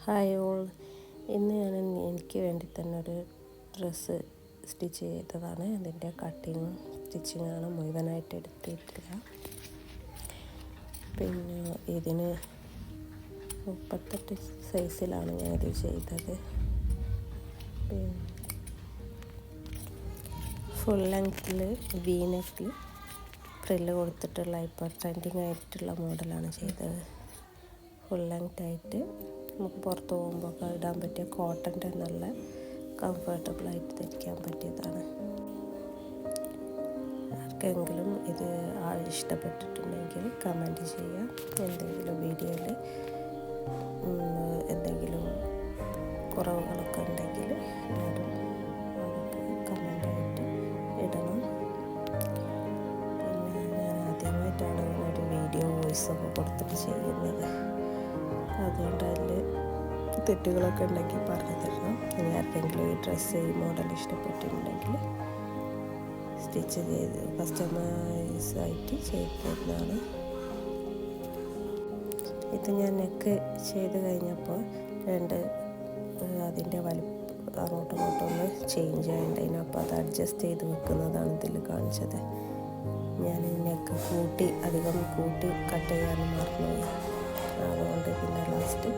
Hi all, ഇന്ന് ഞാൻ എനിക്ക് വേണ്ടി തന്നെ ഒരു ഡ്രസ്സ് സ്റ്റിച്ച് ചെയ്തതാണ്. അതിൻ്റെ കട്ടിങ്ങും സ്റ്റിച്ചിങ്ങാണ്, മുഴുവനായിട്ട് എടുത്തിട്ടില്ല. പിന്നെ ഇതിന് 38 സൈസിലാണ് ഞാനിത് ചെയ്തത്. പിന്നെ ഫുൾ ലെങ്ത്തിൽ വി നെക്കിൽ ഫ്രില്ല് കൊടുത്തിട്ടുള്ള ഇപ്പോൾ ട്രെൻഡിങ് ആയിട്ടുള്ള മോഡലാണ് ചെയ്തത്. ഫുൾ ലെങ്ത് ആയിട്ട് നമുക്ക് പുറത്ത് പോകുമ്പോൾ ഇടാൻ പറ്റിയ കോട്ടൻ്റെ നല്ല കംഫർട്ടബിളായിട്ട് ധരിക്കാൻ പറ്റിയതാണ്. ആർക്കെങ്കിലും ഇത് ഇഷ്ടപ്പെട്ടിട്ടുണ്ടെങ്കിൽ കമൻറ്റ് ചെയ്യാം. എന്തെങ്കിലും വീഡിയോയിൽ എന്തെങ്കിലും കുറവുകളൊക്കെ ഉണ്ടെങ്കിൽ എല്ലാവരും അതൊക്കെ കമൻ്റായിട്ട് ഇടണം. പിന്നെ ഞാൻ ആദ്യമായിട്ടാണ് ഒരു വീഡിയോ വോയിസൊക്കെ കൊടുത്തിട്ട് ചെയ്യുന്നത്. അതുകൊണ്ട് അതിൽ തെറ്റുകളൊക്കെ ഉണ്ടെങ്കിൽ പറഞ്ഞു തരണം. ഇനി ആർക്കെങ്കിലും ഈ ഡ്രസ്സ് ഈ മോഡൽ ഇഷ്ടപ്പെട്ടിട്ടുണ്ടെങ്കിൽ സ്റ്റിച്ച് ചെയ്ത് കസ്റ്റമൈസായിട്ട് ചെയ്ത് തരുന്നതാണ്. ഇത് ഞാൻ നെക്ക് ചെയ്ത് കഴിഞ്ഞപ്പോൾ അതിൻ്റെ അങ്ങോട്ടും ഇങ്ങോട്ടും ഒന്ന് ചേഞ്ച് ആയിട്ടുണ്ടായിരുന്നു. അപ്പോൾ അത് അഡ്ജസ്റ്റ് ചെയ്ത് വെക്കുന്നതാണ് ഇതിൽ കാണിച്ചത്. ഞാൻ നെക്ക് അധികം കൂട്ടി കട്ട് ചെയ്യാനും മറന്നുപോയി. അതുകൊണ്ട് പിന്നെ ലാസ്റ്റ്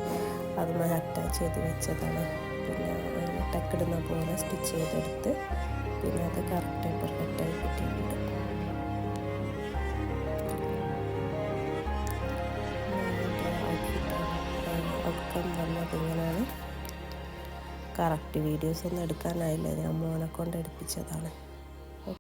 അതുമായി അറ്റാച്ച് ചെയ്ത് വെച്ചതാണ്. പിന്നെ ടക്കിടുന്ന പോലെ സ്റ്റിച്ച് ചെയ്തെടുത്ത് പിന്നെ അത് കറക്റ്റ് പെർഫെക്റ്റായി കിട്ടിയിട്ടുണ്ട്. ഔട്ട്കം വന്നത് ഇങ്ങനെയാണ്. കറക്റ്റ് വീഡിയോസ് ഒന്നും എടുക്കാനായില്ല, ഞാൻ മോനെ കൊണ്ട് എടുപ്പിച്ചതാണ്.